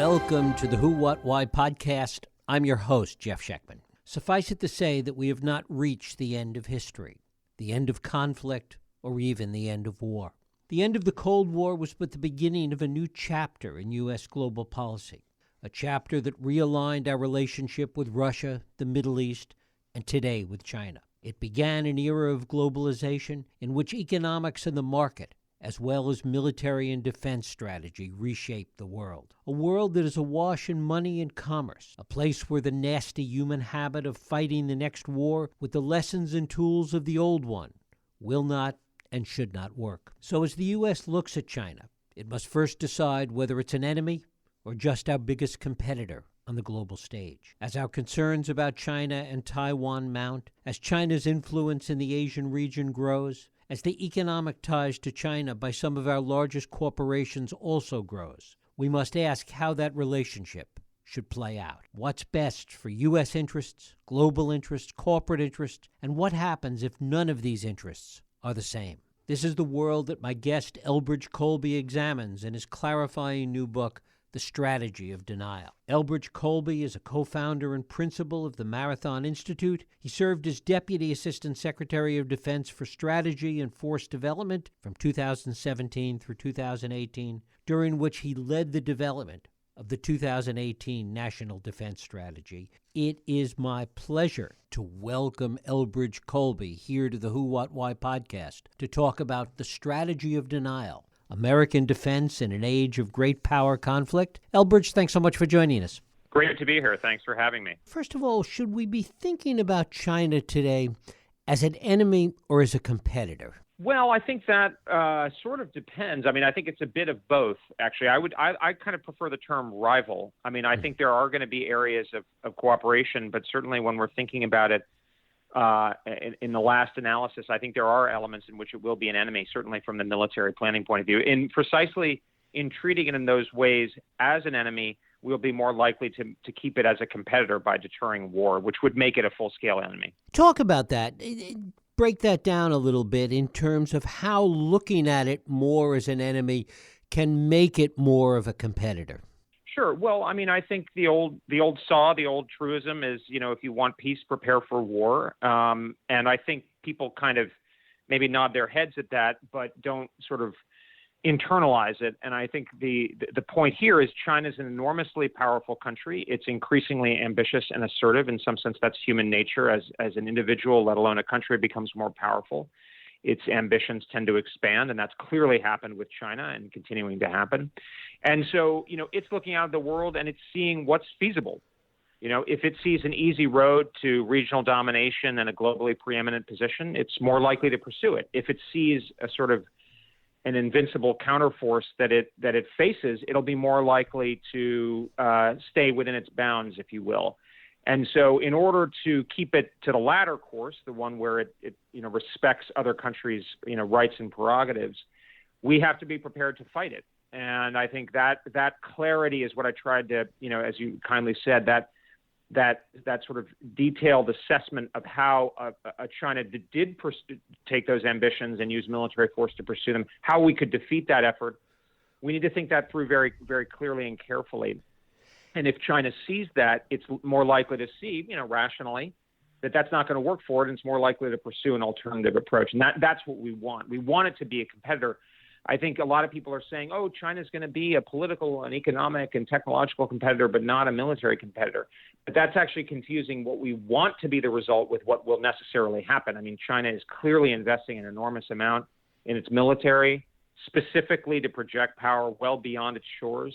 Welcome to the Who, What, Why podcast. I'm your host, Jeff Schechtman. Suffice it to say that we have not reached the end of history, the end of conflict, or even the end of war. The end of the Cold War was but the beginning of a new chapter in U.S. global policy, a chapter that realigned our relationship with Russia, the Middle East, and today with China. It began an era of globalization in which economics and the market, as well as military and defense strategy, reshaped the world. A world that is awash in money and commerce, a place where the nasty human habit of fighting the next war with the lessons and tools of the old one will not and should not work. So as the U.S. looks at China, it must first decide whether it's an enemy or just our biggest competitor on the global stage. As our concerns about China and Taiwan mount, as China's influence in the Asian region grows, as the economic ties to China by some of our largest corporations also grows, we must ask how that relationship should play out. What's best for U.S. interests, global interests, corporate interests, and what happens if none of these interests are the same? This is the world that my guest Elbridge Colby examines in his clarifying new book, The Strategy of Denial. Elbridge Colby is a co-founder and principal of the Marathon Institute. He served as Deputy Assistant Secretary of Defense for Strategy and Force Development from 2017 through 2018, during which he led the development of the 2018 National Defense Strategy. It is my pleasure to welcome Elbridge Colby here to the Who, What, Why podcast to talk about the strategy of denial, American defense in an age of great power conflict. Elbridge, thanks so much for joining us. Great to be here. Thanks for having me. First of all, should we be thinking about China today as an enemy or as a competitor? Well, I think that sort of depends. I mean, I think it's a bit of both, actually. I kind of prefer the term rival. I mean, I think there are going to be areas of cooperation, but certainly when we're thinking about it, in the last analysis, I think there are elements in which it will be an enemy, certainly from the military planning point of view. Precisely in treating it in those ways as an enemy, we'll be more likely to keep it as a competitor by deterring war, which would make it a full-scale enemy. Talk about that. Break that down a little bit in terms of how looking at it more as an enemy can make it more of a competitor. Sure. Well, I mean, I think the old truism is, if you want peace, prepare for war. And I think people kind of maybe nod their heads at that, but don't sort of internalize it. And I think the point here is China's an enormously powerful country. It's increasingly ambitious and assertive. In some sense, that's human nature. As an individual, let alone a country, becomes more powerful, its ambitions tend to expand, and that's clearly happened with China and continuing to happen. And so, it's looking out at the world and it's seeing what's feasible. If it sees an easy road to regional domination and a globally preeminent position, it's more likely to pursue it. If it sees a sort of an invincible counterforce that it faces, it'll be more likely to stay within its bounds, if you will. And so in order to keep it to the latter course, the one where it respects other countries' rights and prerogatives, we have to be prepared to fight it. And I think that clarity is what I tried to, as you kindly said, that sort of detailed assessment of how China did take those ambitions and use military force to pursue them, how we could defeat that effort. We need to think that through very, very clearly and carefully. And if China sees that, it's more likely to see, rationally, that that's not going to work for it, and it's more likely to pursue an alternative approach. And that's what we want. We want it to be a competitor. I think a lot of people are saying, oh, China's going to be a political and economic and technological competitor, but not a military competitor. But that's actually confusing what we want to be the result with what will necessarily happen. I mean, China is clearly investing an enormous amount in its military, specifically to project power well beyond its shores.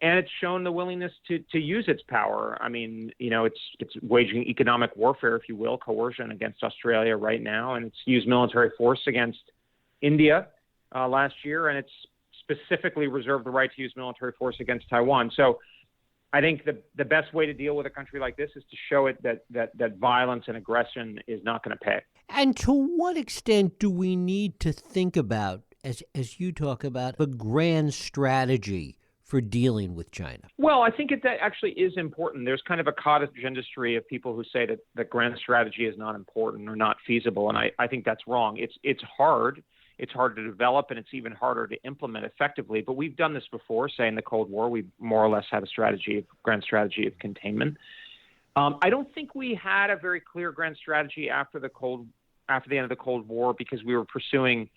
And it's shown the willingness to use its power. I mean, it's waging economic warfare, if you will, coercion against Australia right now, and it's used military force against India last year, and it's specifically reserved the right to use military force against Taiwan. So I think the best way to deal with a country like this is to show it that violence and aggression is not going to pay. And to what extent do we need to think about, as you talk about, a grand strategy for dealing with China? Well, I think that actually is important. There's kind of a cottage industry of people who say that grand strategy is not important or not feasible, and I think that's wrong. It's hard. it's harder to develop, and it's even harder to implement effectively. But we've done this before. Say in the Cold War, we more or less had a grand strategy of containment. I don't think we had a very clear grand strategy after the end of the Cold War, because we were pursuing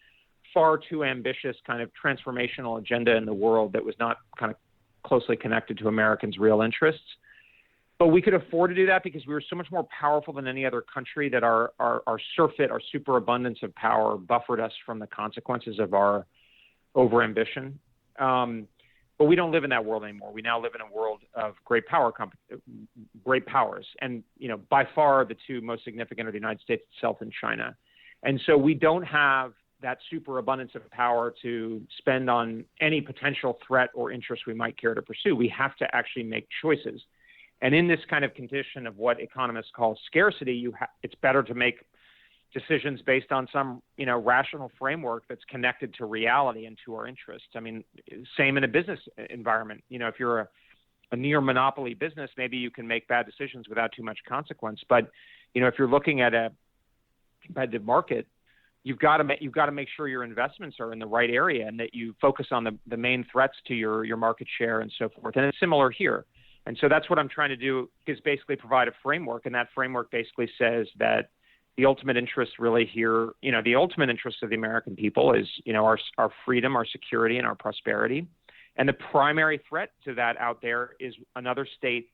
far too ambitious kind of transformational agenda in the world that was not kind of closely connected to Americans' real interests. But we could afford to do that because we were so much more powerful than any other country, that our surfeit, our superabundance of power, buffered us from the consequences of our overambition. But we don't live in that world anymore. We now live in a world of great powers, and by far the two most significant are the United States itself and China. And so we don't have that superabundance of power to spend on any potential threat or interest we might care to pursue. We have to actually make choices. And in this kind of condition of what economists call scarcity, it's better to make decisions based on some, rational framework that's connected to reality and to our interests. I mean, same in a business environment. If you're a near monopoly business, maybe you can make bad decisions without too much consequence. But, if you're looking at a competitive market, you've got to make sure your investments are in the right area and that you focus on the main threats to your market share and so forth. And it's similar here. And so that's what I'm trying to do, is basically provide a framework. And that framework basically says that the ultimate interest really here, the ultimate interest of the American people is, our freedom, our security, and our prosperity. And the primary threat to that out there is another state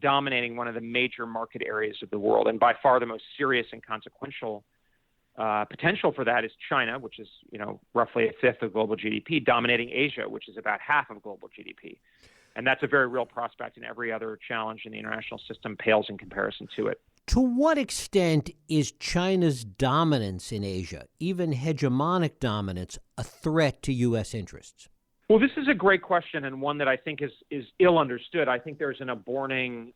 dominating one of the major market areas of the world. And by far the most serious and consequential potential for that is China, which is, roughly a fifth of global GDP, dominating Asia, which is about half of global GDP. And that's a very real prospect, and every other challenge in the international system pales in comparison to it. To what extent is China's dominance in Asia, even hegemonic dominance, a threat to U.S. interests? Well, this is a great question, and one that I think is ill understood. I think there's an aborning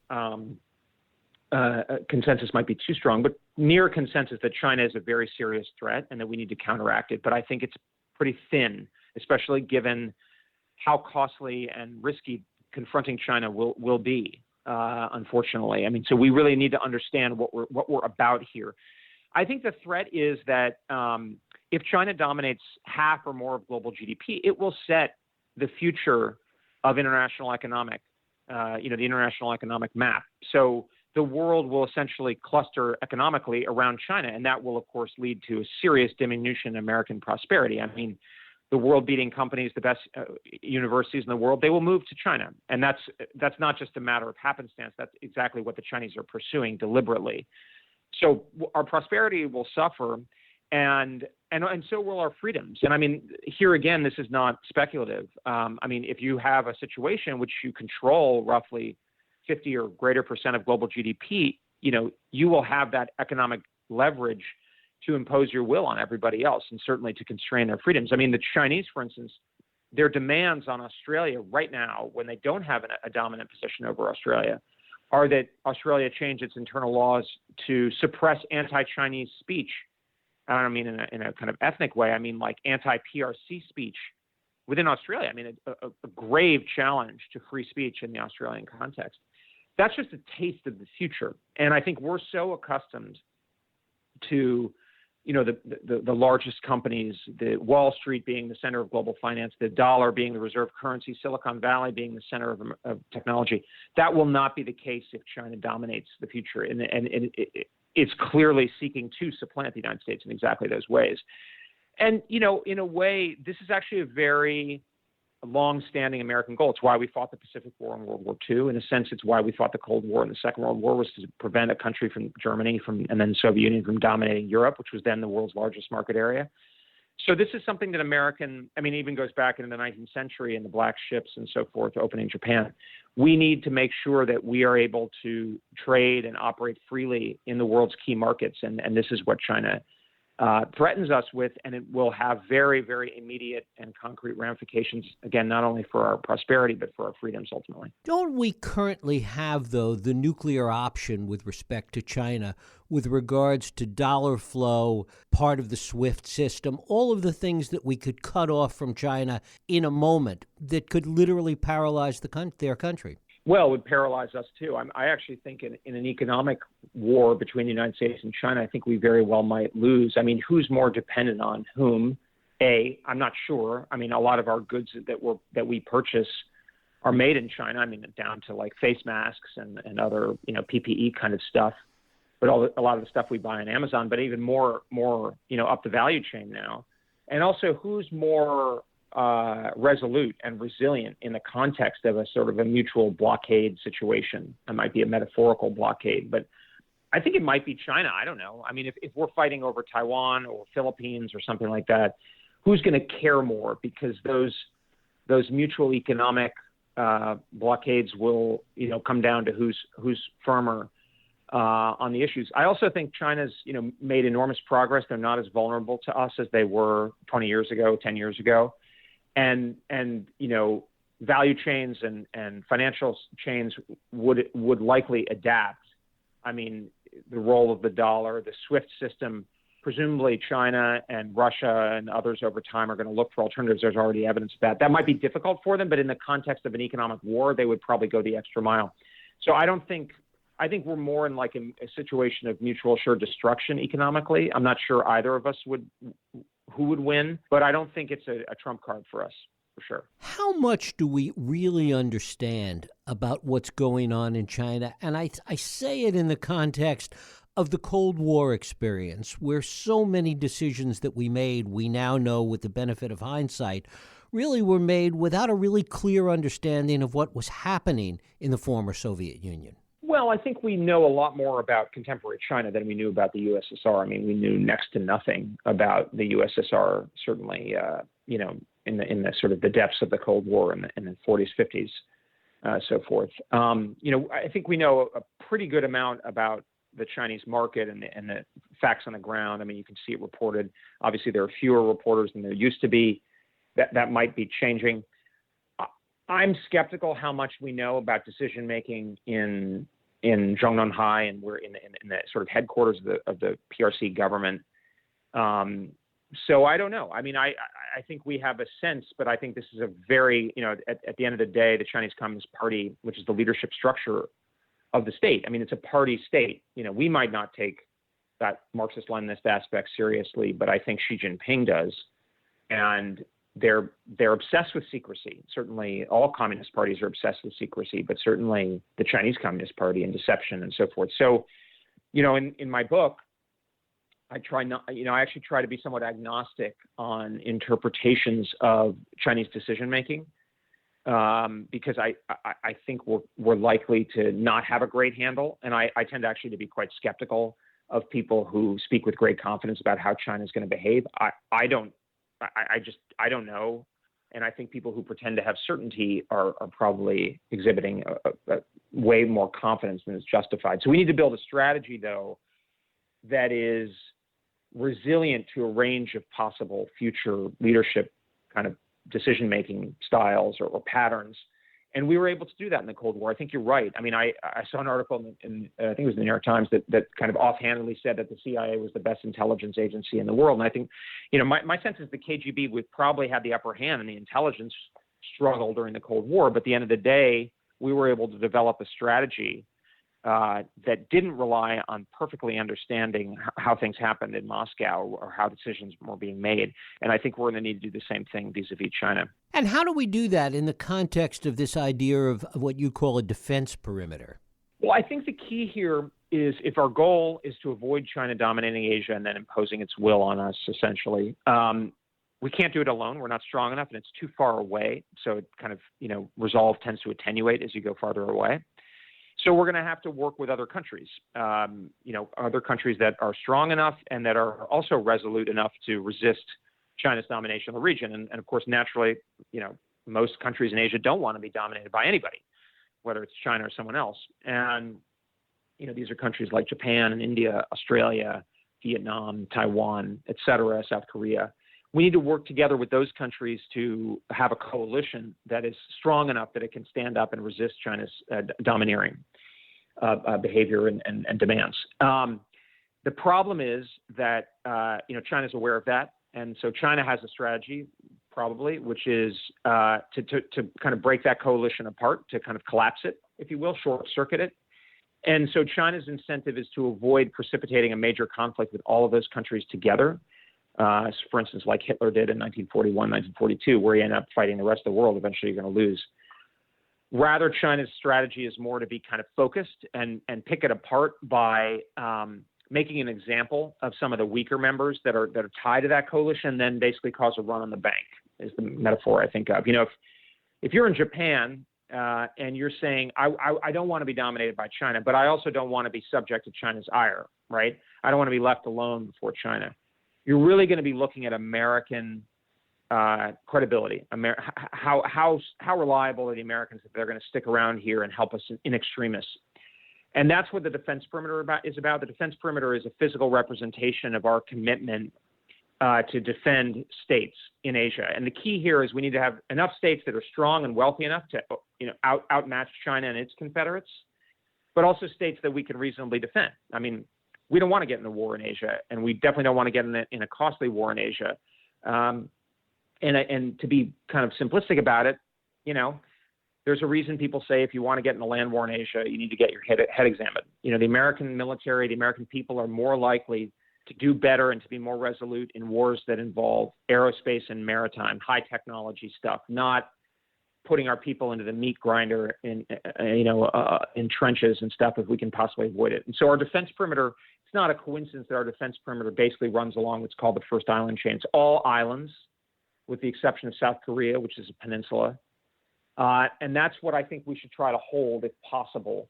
consensus might be too strong, but near consensus that China is a very serious threat and that we need to counteract it. But I think it's pretty thin, especially given how costly and risky confronting China will be, unfortunately. I mean, so we really need to understand what we're about here. I think the threat is that if China dominates half or more of global GDP, it will set the future of international economic, the international economic map. So the world will essentially cluster economically around China, and that will, of course, lead to a serious diminution in American prosperity. I mean, the world-beating companies, the best universities in the world, they will move to China. And that's not just a matter of happenstance. That's exactly what the Chinese are pursuing deliberately. So our prosperity will suffer, and so will our freedoms. And I mean, here again, this is not speculative. I mean, if you have a situation in which you control roughly 50 or greater % of global GDP, you will have that economic leverage to impose your will on everybody else, and certainly to constrain their freedoms. I mean, the Chinese, for instance, their demands on Australia right now, when they don't have a dominant position over Australia, are that Australia change its internal laws to suppress anti-Chinese speech. I don't mean in a kind of ethnic way. I mean like anti-PRC speech within Australia. I mean, a grave challenge to free speech in the Australian context. That's just a taste of the future. And I think we're so accustomed to the largest companies, the Wall Street being the center of global finance, the dollar being the reserve currency, Silicon Valley being the center of technology. That will not be the case if China dominates the future. And it's clearly seeking to supplant the United States in exactly those ways. And, in a way, this is actually a very long-standing American goal. It's why we fought the Pacific War and World War II. In a sense, it's why we fought the Cold War and the Second World War, was to prevent a country from Germany and then the Soviet Union from dominating Europe, which was then the world's largest market area. So this is something that even goes back into the 19th century and the black ships and so forth, opening Japan. We need to make sure that we are able to trade and operate freely in the world's key markets. And this is what China threatens us with, and it will have very, very immediate and concrete ramifications, again, not only for our prosperity, but for our freedoms ultimately. Don't we currently have, though, the nuclear option with respect to China with regards to dollar flow, part of the SWIFT system, all of the things that we could cut off from China in a moment that could literally paralyze their country? Well, it would paralyze us too. I actually think in an economic war between the United States and China, I think we very well might lose. I mean, who's more dependent on whom? I'm not sure. I mean, a lot of our goods that we purchase are made in China. I mean, down to like face masks and other, PPE kind of stuff. But a lot of the stuff we buy on Amazon, but even more, up the value chain now. And also, who's more resolute and resilient in the context of a sort of a mutual blockade situation? It might be a metaphorical blockade, but I think it might be China. I don't know. I mean, if we're fighting over Taiwan or Philippines or something like that, who's going to care more? Because those mutual economic blockades will, come down to who's firmer on the issues. I also think China's, made enormous progress. They're not as vulnerable to us as they were 20 years ago, 10 years ago. And value chains and financial chains would likely adapt. I mean, the role of the dollar, the SWIFT system, presumably China and Russia and others over time are going to look for alternatives. There's already evidence of that. That might be difficult for them, but in the context of an economic war, they would probably go the extra mile. So I think we're more in like a situation of mutual assured destruction economically. I'm not sure either of us who would win, but I don't think it's a trump card for us, for sure. How much do we really understand about what's going on in China? And I say it in the context of the Cold War experience, where so many decisions that we made, we now know with the benefit of hindsight, really were made without a really clear understanding of what was happening in the former Soviet Union. Well, I think we know a lot more about contemporary China than we knew about the USSR. I mean, we knew next to nothing about the USSR, certainly, in the sort of the depths of the Cold War in the 40s, 50s, so forth. I think we know a pretty good amount about the Chinese market and the facts on the ground. I mean, you can see it reported. Obviously, there are fewer reporters than there used to be. That might be changing. I'm skeptical how much we know about decision making in Zhongnanhai, and we're in the sort of headquarters of the PRC government. So I don't know. I mean, I think we have a sense, but I think this is a very, at the end of the day, the Chinese Communist Party, which is the leadership structure of the state. I mean, it's a party state. We might not take that Marxist-Leninist aspect seriously, but I think Xi Jinping does. And they're obsessed with secrecy. Certainly all communist parties are obsessed with secrecy, but certainly the Chinese Communist Party and deception and so forth. So, in my book, I actually try to be somewhat agnostic on interpretations of Chinese decision-making, because I think we're likely to not have a great handle. And I tend actually to be quite skeptical of people who speak with great confidence about how China is going to behave. I don't know. And I think people who pretend to have certainty are probably exhibiting a way more confidence than is justified. So we need to build a strategy, though, that is resilient to a range of possible future leadership kind of decision-making styles or patterns. And we were able to do that in the Cold War. I think you're right. I mean, I saw an article in I think it was the New York Times that kind of offhandedly said that the CIA was the best intelligence agency in the world. And I think, my sense is the KGB would probably have the upper hand in the intelligence struggle during the Cold War. But at the end of the day, we were able to develop a strategy that didn't rely on perfectly understanding how things happened in Moscow or how decisions were being made. And I think we're going to need to do the same thing vis-a-vis China. And how do we do that in the context of this idea of what you call a defense perimeter? Well, I think the key here is, if our goal is to avoid China dominating Asia and then imposing its will on us, essentially, we can't do it alone. We're not strong enough, and it's too far away. So it kind of, resolve tends to attenuate as you go farther away. So we're going to have to work with other countries, other countries that are strong enough and that are also resolute enough to resist China's domination of the region. And of course, naturally, most countries in Asia don't want to be dominated by anybody, whether it's China or someone else. And, these are countries like Japan and India, Australia, Vietnam, Taiwan, et cetera, South Korea. We need to work together with those countries to have a coalition that is strong enough that it can stand up and resist China's domineering behavior and demands. The problem is that, China's aware of that. And so China has a strategy, probably, which is to kind of break that coalition apart, to kind of collapse it, if you will, short circuit it. And so China's incentive is to avoid precipitating a major conflict with all of those countries together, For instance, like Hitler did in 1941, 1942, where he ended up fighting the rest of the world. Eventually, you're going to lose. Rather, China's strategy is more to be kind of focused and pick it apart by making an example of some of the weaker members that are tied to that coalition, then basically cause a run on the bank, is the metaphor I think of. If you're in Japan and you're saying, I don't want to be dominated by China, but I also don't want to be subject to China's ire, right? I don't want to be left alone before China. You're really going to be looking at American credibility. How reliable are the Americans that they're going to stick around here and help us in extremis? And that's what the defense perimeter is about. The defense perimeter is a physical representation of our commitment to defend states in Asia. And the key here is we need to have enough states that are strong and wealthy enough to outmatch China and its confederates, but also states that we can reasonably defend. I mean, we don't want to get in a war in Asia, and we definitely don't want to get in a costly war in Asia. And to be kind of simplistic about it, there's a reason people say if you want to get in a land war in Asia, you need to get your head examined. The American military, the American people are more likely to do better and to be more resolute in wars that involve aerospace and maritime, high technology stuff, not putting our people into the meat grinder in trenches and stuff if we can possibly avoid it. And so our defense perimeter, it's not a coincidence that our defense perimeter basically runs along what's called the first island chain. It's all islands, with the exception of South Korea, which is a peninsula. And that's what I think we should try to hold if possible.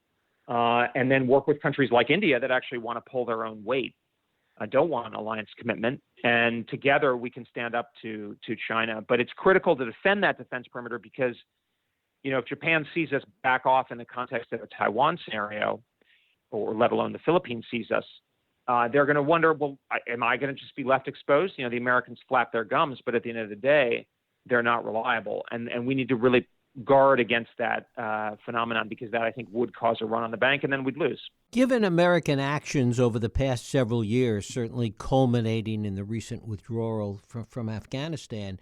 And then work with countries like India that actually want to pull their own weight, don't want an alliance commitment. And together we can stand up to China. But it's critical to defend that defense perimeter because, if Japan sees us back off in the context of a Taiwan scenario, or let alone the Philippines sees us, they're going to wonder, well, am I going to just be left exposed? The Americans flap their gums, but at the end of the day, they're not reliable. And we need to really guard against that phenomenon because that, I think, would cause a run on the bank and then we'd lose. Given American actions over the past several years, certainly culminating in the recent withdrawal from Afghanistan,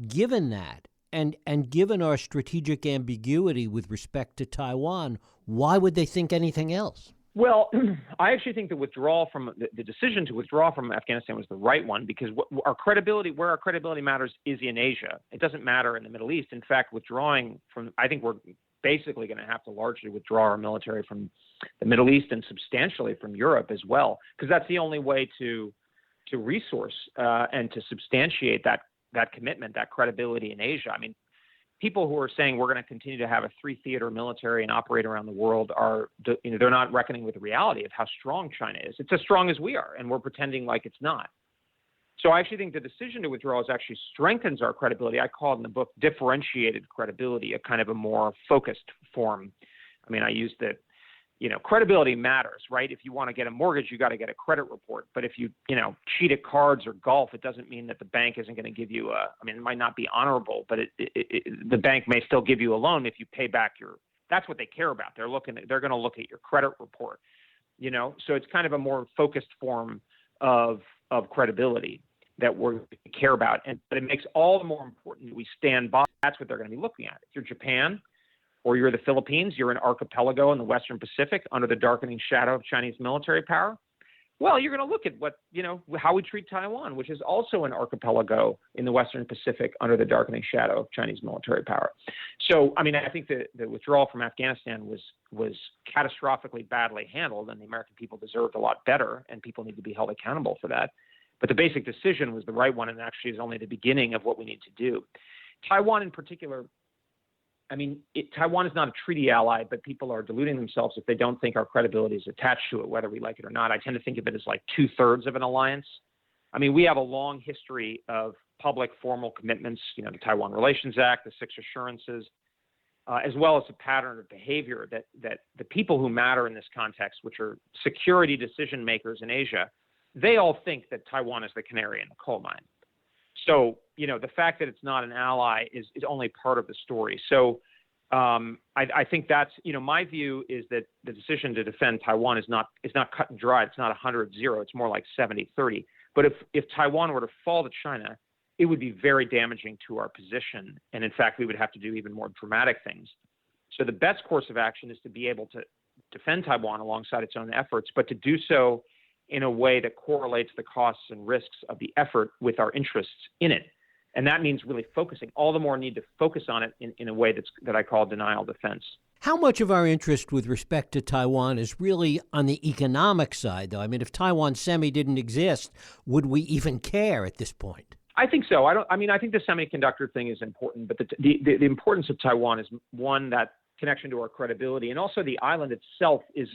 given that, and given our strategic ambiguity with respect to Taiwan, why would they think anything else? Well, I actually think the decision to withdraw from Afghanistan was the right one because where our credibility matters is in Asia. It doesn't matter in the Middle East. In fact, withdrawing from, I think we're basically going to have to largely withdraw our military from the Middle East and substantially from Europe as well, because that's the only way to resource and to substantiate that commitment, that credibility in Asia. I mean, people who are saying we're going to continue to have a 3-theater military and operate around the world they're not reckoning with the reality of how strong China is. It's as strong as we are, and we're pretending like it's not. So I actually think the decision to withdraw actually strengthens our credibility. I call it in the book differentiated credibility, a kind of a more focused form. I mean, I used it. Credibility matters, right? If you want to get a mortgage, you got to get a credit report. But if you, cheat at cards or golf, it doesn't mean that the bank isn't going to give you it might not be honorable, but the bank may still give you a loan if you pay back that's what they care about. They're going to look at your credit report, so it's kind of a more focused form of credibility that we care about. But it makes all the more important that we stand by. That's what they're going to be looking at. If you're Japan, or you're the Philippines, you're an archipelago in the Western Pacific under the darkening shadow of Chinese military power. Well, you're going to look at how we treat Taiwan, which is also an archipelago in the Western Pacific under the darkening shadow of Chinese military power. So, I mean, I think the withdrawal from Afghanistan was catastrophically badly handled, and the American people deserved a lot better, and people need to be held accountable for that. But the basic decision was the right one, and actually is only the beginning of what we need to do. Taiwan in particular, I mean, Taiwan is not a treaty ally, but people are deluding themselves if they don't think our credibility is attached to it, whether we like it or not. I tend to think of it as like 2/3 of an alliance. I mean, we have a long history of public formal commitments, the Taiwan Relations Act, the 6 assurances, as well as a pattern of behavior that the people who matter in this context, which are security decision makers in Asia, they all think that Taiwan is the canary in the coal mine. So, the fact that it's not an ally is only part of the story. So I think that's, my view is that the decision to defend Taiwan is not cut and dry. It's not 100-0. It's more like 70-30. But if Taiwan were to fall to China, it would be very damaging to our position. And in fact, we would have to do even more dramatic things. So the best course of action is to be able to defend Taiwan alongside its own efforts, but to do so in a way that correlates the costs and risks of the effort with our interests in it. And that means really focusing, all the more need to focus on it in a way that I call denial defense. How much of our interest with respect to Taiwan is really on the economic side, though? I mean, if Taiwan Semi didn't exist, would we even care at this point? I think so. I think the semiconductor thing is important, but the importance of Taiwan is, one, that connection to our credibility, and also the island itself is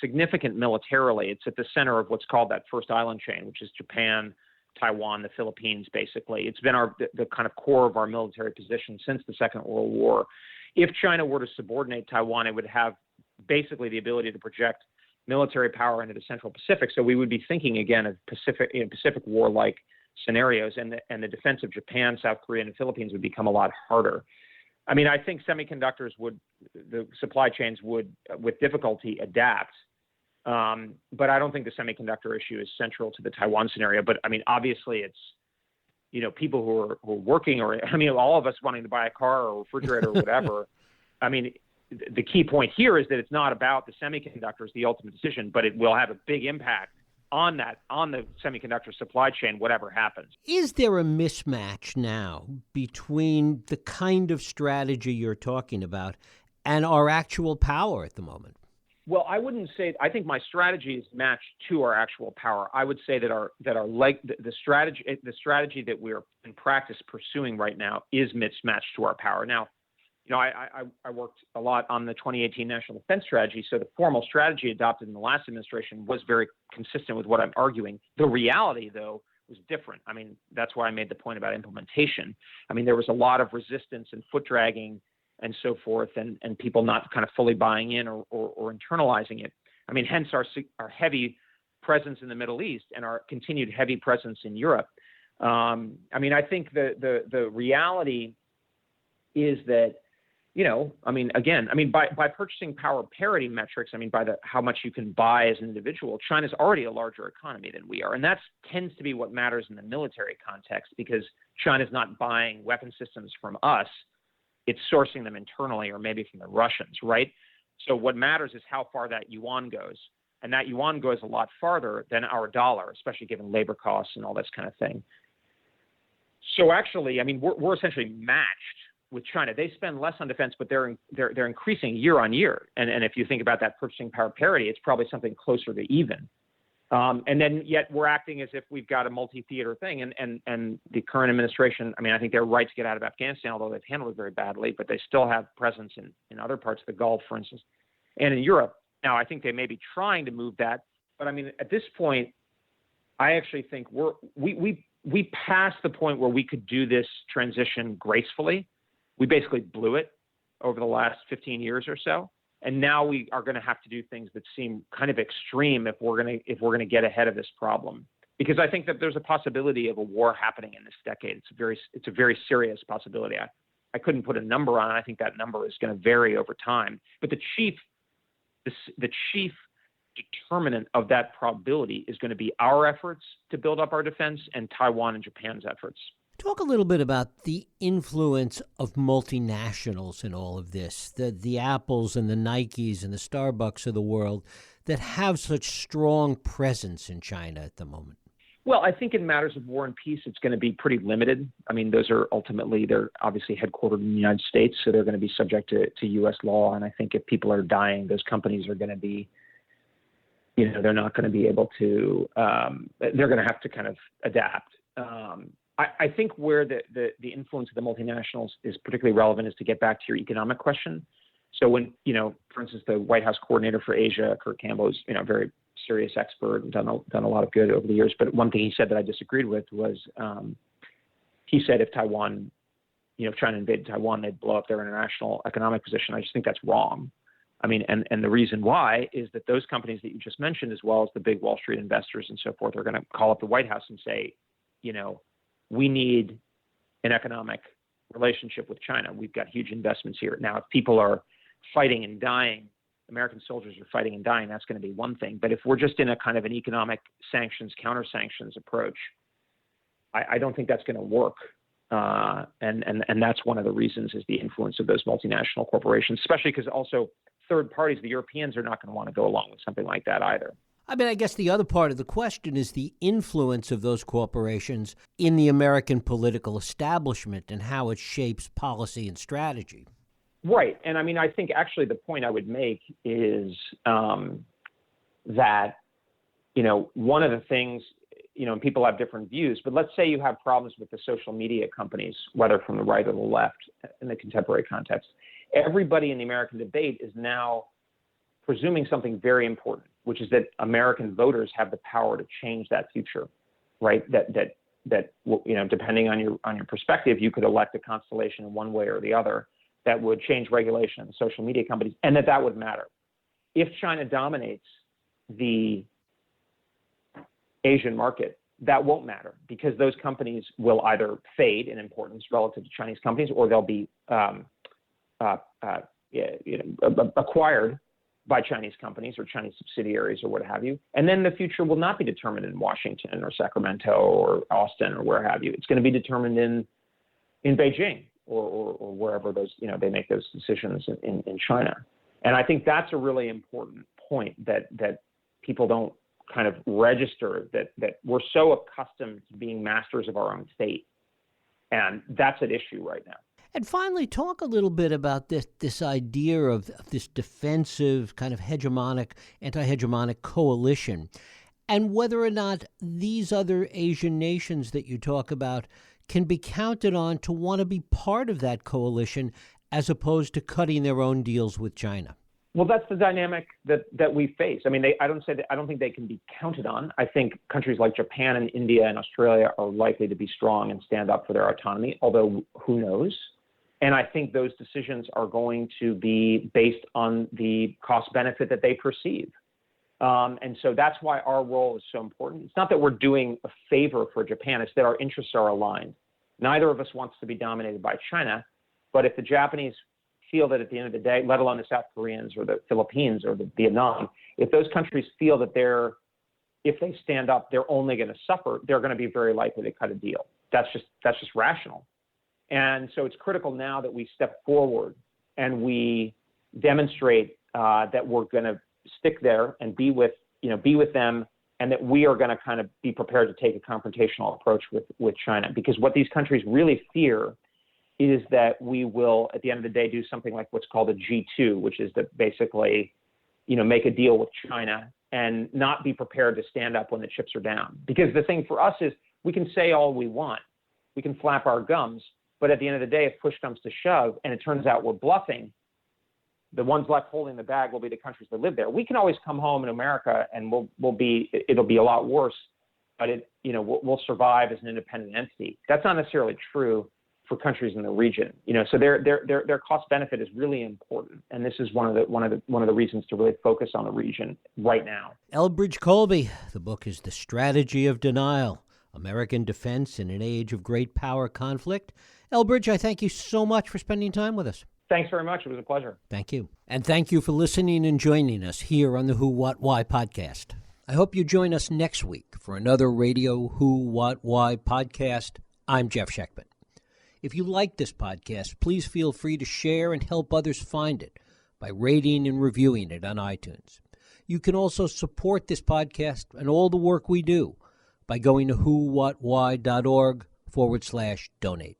significant militarily. It's at the center of what's called that first island chain, which is Japan, Taiwan, the Philippines, basically. It's been the kind of core of our military position since the Second World War. If China were to subordinate Taiwan, it would have basically the ability to project military power into the Central Pacific. So we would be thinking again of Pacific War-like scenarios, and the defense of Japan, South Korea, and the Philippines would become a lot harder. I mean, I think semiconductors the supply chains would, with difficulty, adapt. But I don't think the semiconductor issue is central to the Taiwan scenario. But I mean, obviously, it's, people who are working, or all of us wanting to buy a car or a refrigerator or whatever. I mean, the key point here is that it's not about the semiconductors, the ultimate decision, but it will have a big impact on the semiconductor supply chain, whatever happens. Is there a mismatch now between the kind of strategy you're talking about and our actual power at the moment? Well, I wouldn't say. I think my strategy is matched to our actual power. I would say that the strategy that we're in practice pursuing right now is mismatched to our power. Now, I worked a lot on the 2018 National Defense Strategy, so the formal strategy adopted in the last administration was very consistent with what I'm arguing. The reality, though, was different. I mean, that's why I made the point about implementation. I mean, there was a lot of resistance and foot dragging and so forth, and people not kind of fully buying in or internalizing it. I mean, hence our heavy presence in the Middle East and our continued heavy presence in Europe. I mean, I think the reality is that, by purchasing power parity metrics, by how much you can buy as an individual, China's already a larger economy than we are. And that tends to be what matters in the military context, because China's not buying weapon systems from us. It's sourcing them internally, or maybe from the Russians, right? So what matters is how far that yuan goes. And that yuan goes a lot farther than our dollar, especially given labor costs and all this kind of thing. So actually, we're essentially matched with China. They spend less on defense, but they're increasing year on year. And if you think about that purchasing power parity, it's probably something closer to even. And then yet we're acting as if we've got a multi-theater thing. And the current administration, I think they're right to get out of Afghanistan, although they've handled it very badly, but they still have presence in other parts of the Gulf, for instance, and in Europe. Now, I think they may be trying to move that, but at this point, I actually think we passed the point where we could do this transition gracefully. We basically blew it over the last 15 years or so. And now we are going to have to do things that seem kind of extreme if we're going to get ahead of this problem. Because I think that there's a possibility of a war happening in this decade. It's a very serious possibility. I couldn't put a number on it. I think that number is going to vary over time. But the chief determinant of that probability is going to be our efforts to build up our defense and Taiwan and Japan's efforts. Talk a little bit about the influence of multinationals in all of this, the Apples and the Nikes and the Starbucks of the world that have such strong presence in China at the moment. Well, I think in matters of war and peace, it's going to be pretty limited. They're obviously headquartered in the United States, so they're going to be subject to U.S. law. And I think if people are dying, those companies are going to be, they're not going to be able to, they're going to have to kind of adapt. I think where the influence of the multinationals is particularly relevant is to get back to your economic question. So when, for instance, the White House coordinator for Asia, Kurt Campbell, is a very serious expert and done a lot of good over the years. But one thing he said that I disagreed with was he said if Taiwan, if China invaded Taiwan, they'd blow up their international economic position. I just think that's wrong. And the reason why is that those companies that you just mentioned, as well as the big Wall Street investors and so forth, are going to call up the White House and say, we need an economic relationship with China. We've got huge investments here. Now, if people are fighting and dying, American soldiers are fighting and dying, that's going to be one thing. But if we're just in a kind of an economic sanctions, counter-sanctions approach, I don't think that's going to work. And that's one of the reasons is the influence of those multinational corporations, especially because also third parties, the Europeans, are not going to want to go along with something like that either. I mean, I guess the other part of the question is the influence of those corporations in the American political establishment and how it shapes policy and strategy. Right. And I mean, I think actually the point I would make is that, one of the things, and people have different views, but let's say you have problems with the social media companies, whether from the right or the left in the contemporary context. Everybody in the American debate is now presuming something very important, which is that American voters have the power to change that future, right? That depending on your perspective, you could elect a constellation in one way or the other that would change regulation in social media companies, and that would matter. If China dominates the Asian market, that won't matter because those companies will either fade in importance relative to Chinese companies, or they'll be acquired by Chinese companies or Chinese subsidiaries or what have you. And then the future will not be determined in Washington or Sacramento or Austin or where have you. It's going to be determined in Beijing or wherever those, they make those decisions in China. And I think that's a really important point that people don't kind of register, that we're so accustomed to being masters of our own fate. And that's at issue right now. And finally, talk a little bit about this idea of this defensive kind of hegemonic, anti-hegemonic coalition, and whether or not these other Asian nations that you talk about can be counted on to want to be part of that coalition as opposed to cutting their own deals with China. Well, that's the dynamic that we face. I mean, I don't think they can be counted on. I think countries like Japan and India and Australia are likely to be strong and stand up for their autonomy, although who knows? And I think those decisions are going to be based on the cost benefit that they perceive. And so that's why our role is so important. It's not that we're doing a favor for Japan, it's that our interests are aligned. Neither of us wants to be dominated by China, but if the Japanese feel that at the end of the day, let alone the South Koreans or the Philippines or the Vietnam, if those countries feel that if they stand up, they're only going to suffer, they're going to be very likely to cut a deal. That's just rational. And so it's critical now that we step forward and we demonstrate that we're going to stick there and be with them, and that we are going to kind of be prepared to take a confrontational approach with China. Because what these countries really fear is that we will, at the end of the day, do something like what's called a G2, which is to basically, make a deal with China and not be prepared to stand up when the chips are down. Because the thing for us is we can say all we want, we can flap our gums, but at the end of the day, if push comes to shove and it turns out we're bluffing, the ones left holding the bag will be the countries that live there. We can always come home in America and it'll be a lot worse, but we'll survive as an independent entity. That's not necessarily true for countries in the region. So their cost benefit is really important, and this is one of the reasons to really focus on the region right now. Elbridge Colby, the book is The Strategy of Denial: American Defense in an Age of Great Power Conflict. Elbridge, I thank you so much for spending time with us. Thanks very much. It was a pleasure. Thank you. And thank you for listening and joining us here on the Who, What, Why podcast. I hope you join us next week for another Radio Who, What, Why podcast. I'm Jeff Sheckman. If you like this podcast, please feel free to share and help others find it by rating and reviewing it on iTunes. You can also support this podcast and all the work we do by going to whowhatwhy.org/donate.